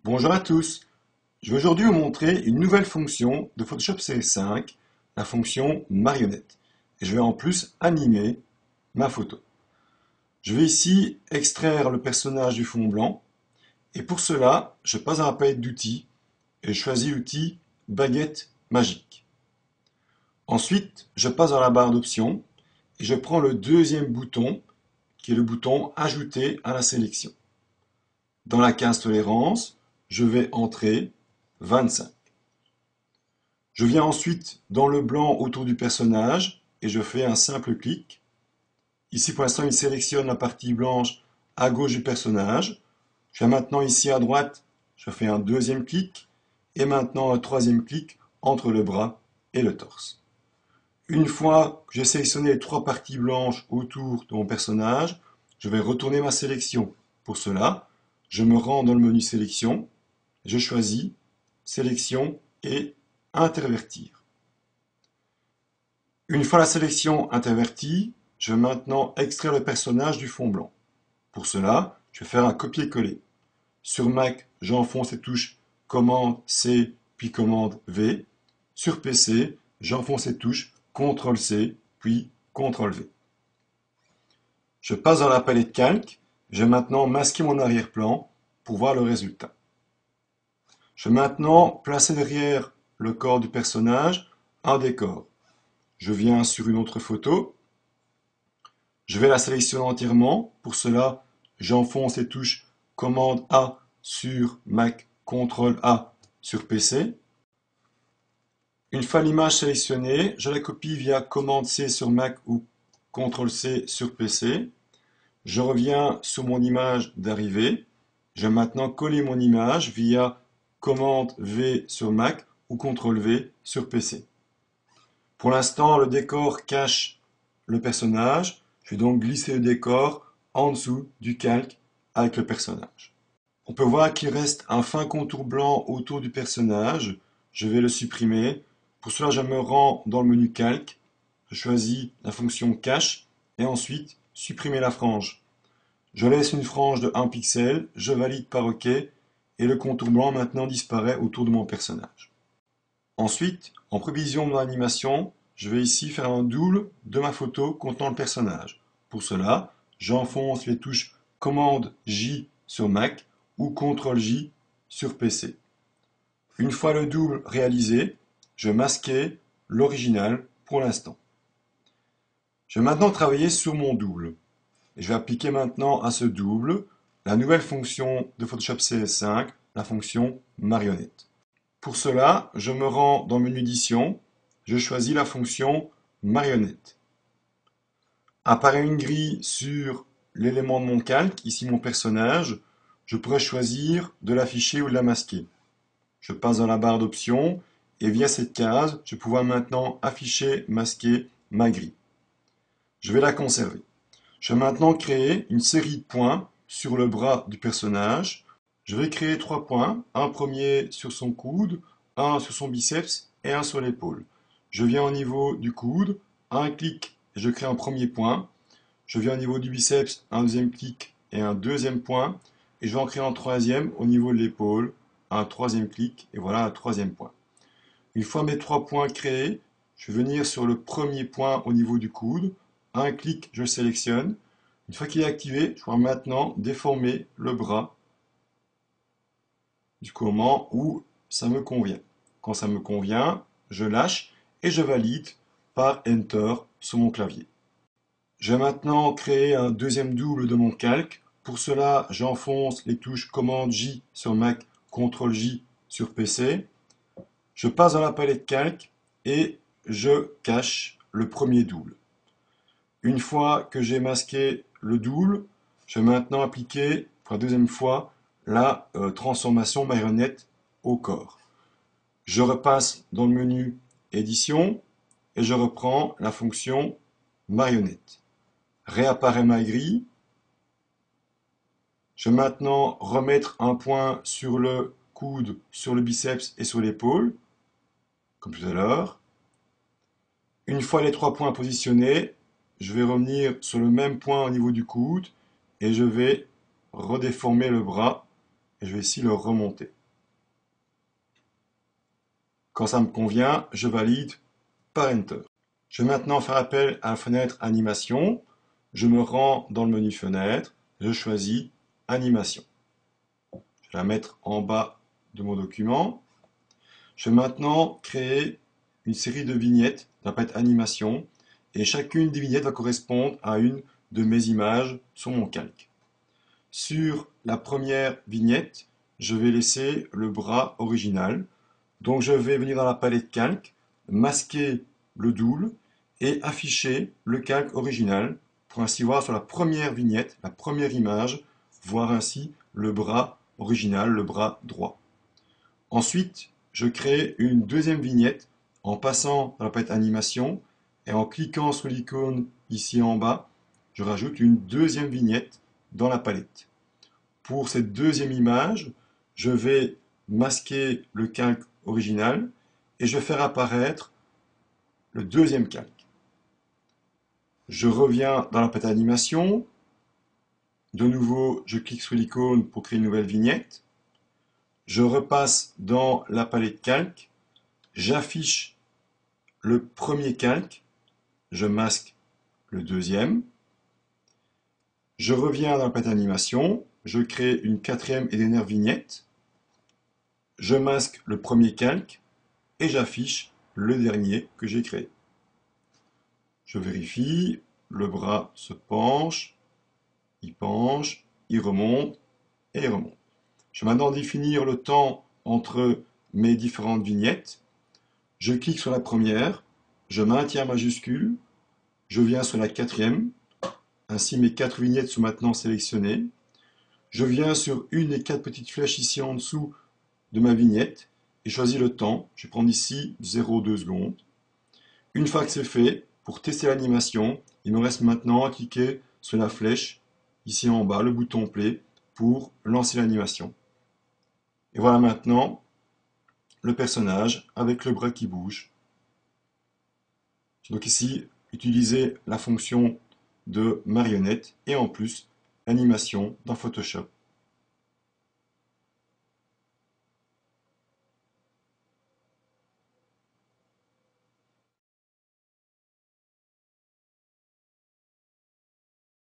Bonjour à tous, je vais aujourd'hui vous montrer une nouvelle fonction de Photoshop CS5, la fonction marionnette. Et je vais en plus animer ma photo. Je vais ici extraire le personnage du fond blanc et pour cela, je passe à la palette d'outils et je choisis l'outil baguette magique. Ensuite, je passe dans la barre d'options et je prends le deuxième bouton qui est le bouton ajouter à la sélection. Dans la case tolérance, je vais entrer 25. Je viens ensuite dans le blanc autour du personnage et je fais un simple clic. Ici pour l'instant il sélectionne la partie blanche à gauche du personnage. Je viens maintenant ici à droite, je fais un deuxième clic et maintenant un troisième clic entre le bras et le torse. Une fois que j'ai sélectionné les trois parties blanches autour de mon personnage, je vais retourner ma sélection. Pour cela, je me rends dans le menu sélection, je choisis sélection et intervertir. Une fois la sélection intervertie, je vais maintenant extraire le personnage du fond blanc. Pour cela, je vais faire un copier-coller. Sur Mac, j'enfonce les touches commande C puis commande V. Sur PC, j'enfonce les touches CTRL C puis CTRL V. Je passe dans la palette calque. Je vais maintenant masquer mon arrière-plan pour voir le résultat. Je vais maintenant placer derrière le corps du personnage un décor. Je viens sur une autre photo. Je vais la sélectionner entièrement. Pour cela, j'enfonce les touches commande A sur Mac, CTRL A sur PC. Une fois l'image sélectionnée, je la copie via commande C sur Mac ou CTRL C sur PC. Je reviens sur mon image d'arrivée. Je vais maintenant coller mon image via commande V sur Mac ou CTRL V sur PC. Pour l'instant, le décor cache le personnage. Je vais donc glisser le décor en dessous du calque avec le personnage. On peut voir qu'il reste un fin contour blanc autour du personnage. Je vais le supprimer. Pour cela, je me rends dans le menu calque. Je choisis la fonction cache et ensuite supprimer la frange. Je laisse une frange de 1 pixel, je valide par OK et le contour blanc maintenant disparaît autour de mon personnage. Ensuite, en prévision de mon animation, je vais ici faire un double de ma photo contenant le personnage. Pour cela, j'enfonce les touches commande J sur Mac ou CTRL J sur PC. Une fois le double réalisé, je vais masquer l'original pour l'instant. Je vais maintenant travailler sur mon double. Et je vais appliquer maintenant à ce double la nouvelle fonction de Photoshop CS5, la fonction marionnette. Pour cela, je me rends dans le menu édition, je choisis la fonction marionnette. Apparaît une grille sur l'élément de mon calque, ici mon personnage. Je pourrais choisir de l'afficher ou de la masquer. Je passe dans la barre d'options et via cette case, je vais pouvoir maintenant afficher, masquer ma grille. Je vais la conserver. Je vais maintenant créer une série de points sur le bras du personnage. Je vais créer 3 points, un premier sur son coude, un sur son biceps et un sur l'épaule. Je viens au niveau du coude, un clic et je crée un premier point. Je viens au niveau du biceps, un deuxième clic et un deuxième point. Et je vais en créer un troisième au niveau de l'épaule, un troisième clic et voilà un troisième point. Une fois mes 3 points créés, je vais venir sur le premier point au niveau du coude. Un clic, je le sélectionne. Une fois qu'il est activé, je vais maintenant déformer le bras jusqu'au moment où ça me convient. Quand ça me convient, je lâche et je valide par Enter sur mon clavier. Je vais maintenant créer un deuxième double de mon calque. Pour cela, j'enfonce les touches commande J sur Mac, CTRL J sur PC. Je passe dans la palette calque et je cache le premier double. Une fois que j'ai masqué le double, je vais maintenant appliquer pour la deuxième fois la transformation marionnette au corps. Je repasse dans le menu édition et je reprends la fonction marionnette. Réapparaît ma grille. Je vais maintenant remettre un point sur le coude, sur le biceps et sur l'épaule, comme tout à l'heure. Une fois les 3 points positionnés, je vais revenir sur le même point au niveau du coude et je vais redéformer le bras et je vais ici le remonter. Quand ça me convient, je valide par Enter. Je vais maintenant faire appel à la fenêtre Animation. Je me rends dans le menu Fenêtre, je choisis Animation. Je vais la mettre en bas de mon document. Je vais maintenant créer une série de vignettes dans la palette Animation et chacune des vignettes va correspondre à une de mes images sur mon calque. Sur la première vignette, je vais laisser le bras original. Donc je vais venir dans la palette calque, masquer le double et afficher le calque original pour ainsi voir sur la première vignette, la première image, voir ainsi le bras original, le bras droit. Ensuite, je crée une deuxième vignette en passant dans la palette animation et en cliquant sur l'icône ici en bas, je rajoute une deuxième vignette dans la palette. Pour cette deuxième image, je vais masquer le calque original et je vais faire apparaître le deuxième calque. Je reviens dans la palette animation. De nouveau, je clique sur l'icône pour créer une nouvelle vignette. Je repasse dans la palette calque. J'affiche le premier calque. Je masque le deuxième. Je reviens dans la palette animation. Je crée une quatrième et dernière vignette. Je masque le premier calque et j'affiche le dernier que j'ai créé. Je vérifie, le bras se penche, il remonte et il remonte. Je vais maintenant définir le temps entre mes différentes vignettes. Je clique sur la première, je maintiens majuscule, je viens sur la quatrième, ainsi mes 4 vignettes sont maintenant sélectionnées. Je viens sur une des 4 petites flèches ici en dessous de ma vignette et choisis le temps. Je vais prendre ici 0,2 secondes. Une fois que c'est fait, pour tester l'animation, il me reste maintenant à cliquer sur la flèche ici en bas, le bouton play, pour lancer l'animation. Et voilà maintenant le personnage avec le bras qui bouge. Donc ici, utiliser la fonction de marionnette et en plus l'animation dans Photoshop.